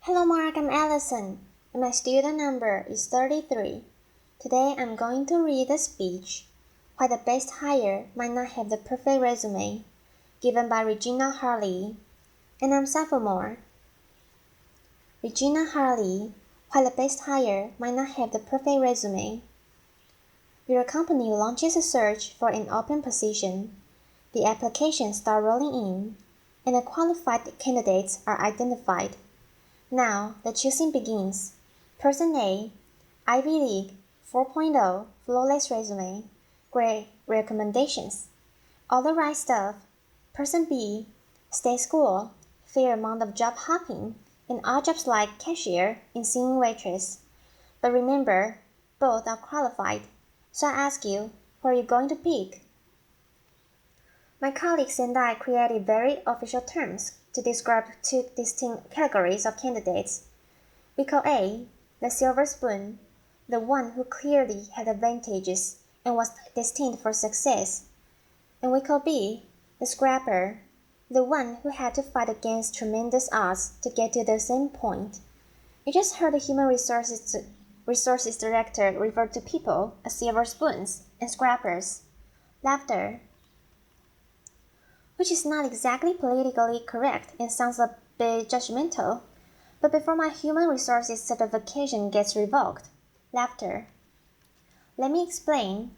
Hello Mark, I'm Allison, and my student number is 33. Today I'm going to read a speech, Why the Best Hire Might Not Have the Perfect Resume, given by Regina Hartley, and I'm sophomore. Regina Hartley, Why the Best Hire Might Not Have the Perfect Resume. Your company launches a search for an open position. The applications start rolling in, and the qualified candidates are identified. Now, the choosing begins. Person A, Ivy League, 4.0, flawless resume, great recommendations, all the right stuff. Person B, stay school, fair amount of job hopping, and odd jobs like cashier and singing waitress. But remember, both are qualified, so I ask you, who are you going to pick? My colleagues and I created very official terms to describe two distinct categories of candidates. We call A, the silver spoon, the one who clearly had advantages and was destined for success. And we call B, the scrapper, the one who had to fight against tremendous odds to get to the same point. You just heard the Human Resources Director refer to people as silver spoons and scrappers. Laughter. Which is not exactly politically correct and sounds a bit judgmental. But before my human resources certification gets revoked, laughter. Let me explain.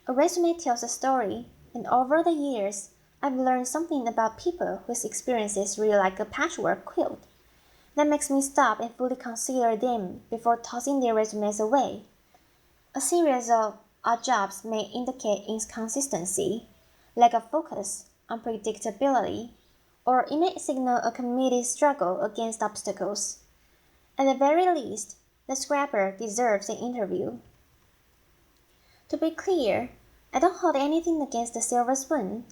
A resume tells a story, and over the years, I've learned something about people whose experiences read like a patchwork quilt. That makes me stop and fully consider them before tossing their resumes away. A series of odd jobs may indicate inconsistency, lack of focus, unpredictability, or it may signal a committed struggle against obstacles. At the very least, the scrapper deserves an interview. To be clear, I don't hold anything against the silver spoon.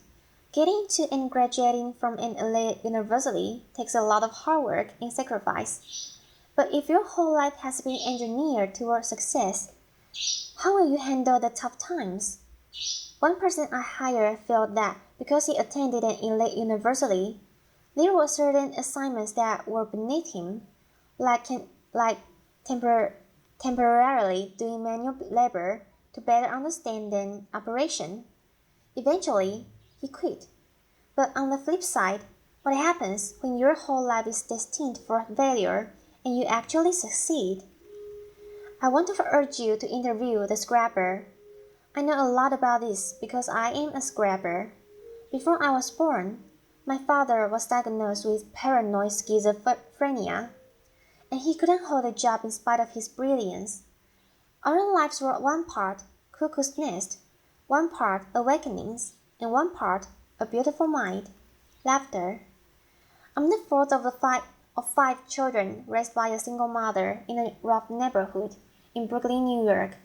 Getting into and graduating from an elite university takes a lot of hard work and sacrifice. But if your whole life has been engineered toward success, how will you handle the tough times? One person I hired felt that because he attended an elite university, there were certain assignments that were beneath him, like temporarily doing manual labor to better understand an operation. Eventually, he quit. But on the flip side, what happens when your whole life is destined for failure and you actually succeed? I want to urge you to interview the scrapper. I know a lot about this because I am a scrapper. Before I was born, my father was diagnosed with paranoid schizophrenia, and he couldn't hold a job in spite of his brilliance. Our lives were one part cuckoo's nest, one part awakenings, and one part a beautiful mind. Laughter. I'm the fourth of five children raised by a single mother in a rough neighborhood in Brooklyn, New York.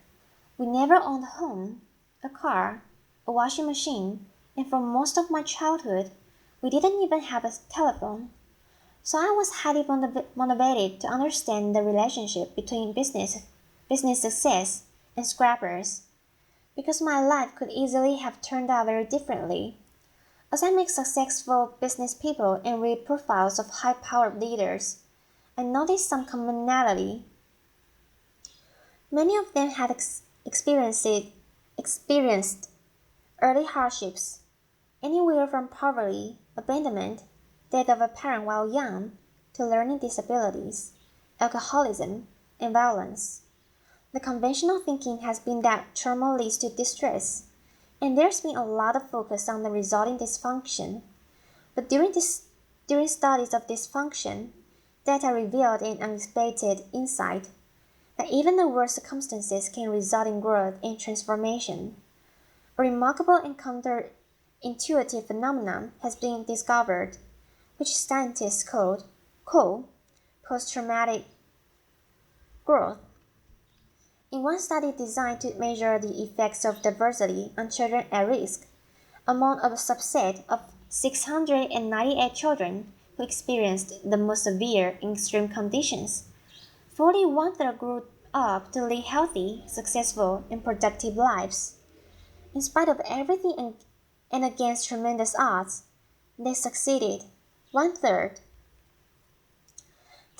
We never owned a home, a car, a washing machine, and for most of my childhood, we didn't even have a telephone. So I was highly motivated to understand the relationship between business success, and scrappers, because my life could easily have turned out very differently. As I make successful business people and read profiles of high-powered leaders, I noticed some commonality. Many of them had experienced early hardships, anywhere from poverty, abandonment, death of a parent while young, to learning disabilities, alcoholism, and violence. The conventional thinking has been that trauma leads to distress, and there's been a lot of focus on the resulting dysfunction. But during studies of dysfunction, data revealed an unexpected insight that even the worst circumstances can result in growth and transformation. A remarkable and counterintuitive phenomenon has been discovered, which scientists call post-traumatic growth. In one study designed to measure the effects of diversity on children at risk, among a subset of 698 children who experienced the most severe and extreme conditions, 41 grew up to lead healthy, successful, and productive lives. In spite of everything and against tremendous odds, they succeeded. 1/3.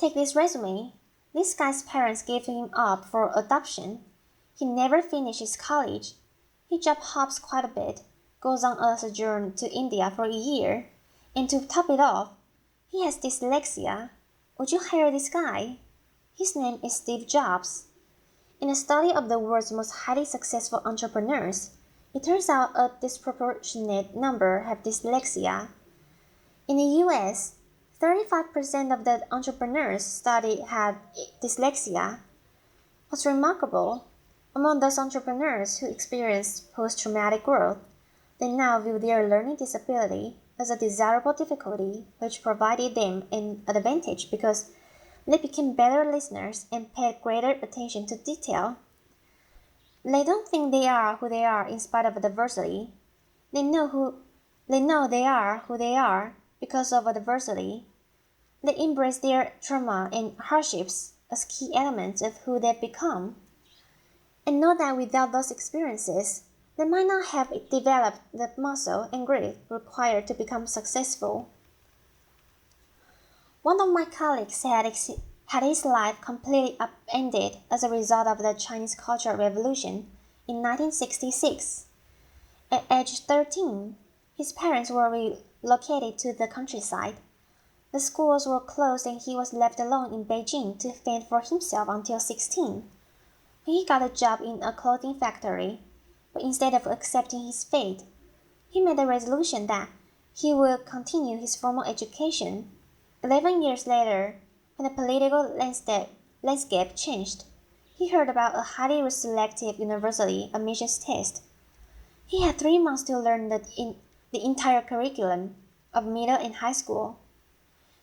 Take this resume. This guy's parents gave him up for adoption. He never finishes college. He job hops quite a bit, goes on a sojourn to India for a year, and to top it off, he has dyslexia. Would you hire this guy? His name is Steve Jobs. In a study of the world's most highly successful entrepreneurs, it turns out a disproportionate number have dyslexia. In the US, 35% of the entrepreneurs studied had dyslexia. What's remarkable, among those entrepreneurs who experienced post-traumatic growth, they now view their learning disability as a desirable difficulty which provided them an advantage because they became better listeners and paid greater attention to detail. They don't think they are who they are in spite of adversity. They know they are who they are because of adversity. They embrace their trauma and hardships as key elements of who they've become, and know that without those experiences, they might not have developed the muscle and grit required to become successful. One of my colleagues had his life completely upended as a result of the Chinese Cultural Revolution in 1966. At age 13, his parents were relocated to the countryside. The schools were closed and he was left alone in Beijing to fend for himself until 16. He got a job in a clothing factory, but instead of accepting his fate, he made a resolution that he would continue his formal education. 11 years later, when the political landscape changed, he heard about a highly selective university admissions test. He had 3 months to learn the entire curriculum of middle and high school.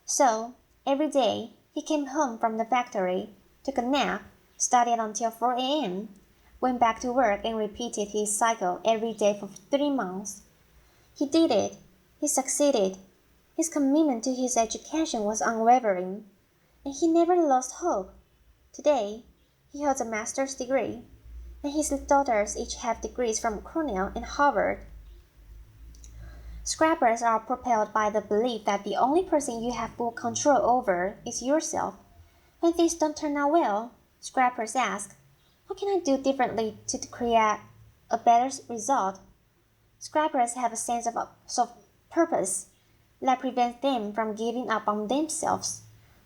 So, every day, he came home from the factory, took a nap, studied until 4 a.m., went back to work and repeated his cycle every day for 3 months. He did it. He succeeded. His commitment to his education was unwavering, and he never lost hope. Today, he holds a master's degree, and his daughters each have degrees from Cornell and Harvard. Scrappers are propelled by the belief that the only person you have full control over is yourself. When things don't turn out well, scrappers ask, what can I do differently to create a better result? Scrappers have a sense of purpose that prevents them from giving up on themselves.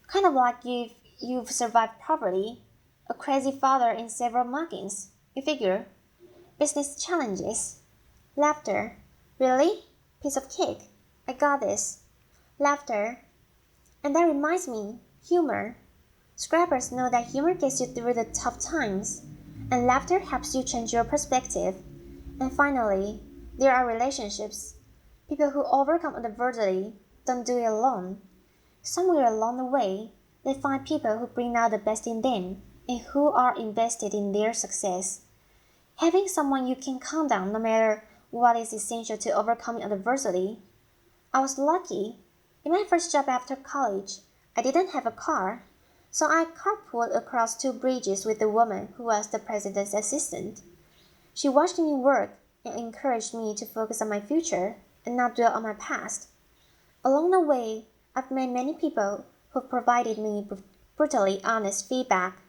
Kind of like you've survived poverty, a crazy father and several muggings. You figure. Business challenges. Laughter. Really? Piece of cake. I got this. Laughter. And that reminds me, humor. Scrappers know that humor gets you through the tough times, and laughter helps you change your perspective. And finally, there are relationships. People who overcome adversity don't do it alone. Somewhere along the way, they find people who bring out the best in them and who are invested in their success. Having someone you can count on no matter what is essential to overcoming adversity. I was lucky. In my first job after college, I didn't have a car, so I carpooled across 2 bridges with the woman who was the president's assistant. She watched me work and encouraged me to focus on my future and not dwell on my past. Along the way, I've met many people who provided me brutally honest feedback,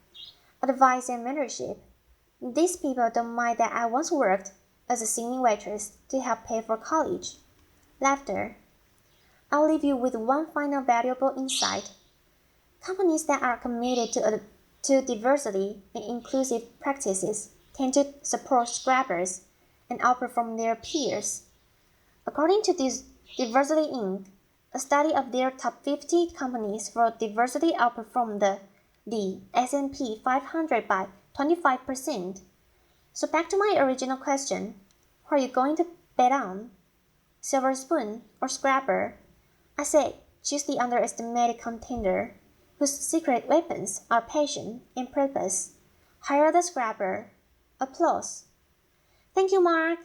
advice, and mentorship. These people don't mind that I once worked as a singing waitress to help pay for college. Laughter. I'll leave you with one final valuable insight. Companies that are committed to diversity and inclusive practices tend to support scrappers and outperform their peers. According to Diversity Inc., a study of their top 50 companies for diversity outperformed the S&P 500 by 25%. So back to my original question, who are you going to bet on? Silver spoon or scrapper? I say choose the underestimated contender, whose secret weapons are passion and purpose. Hire the scrapper. Applause. Thank you, Mark.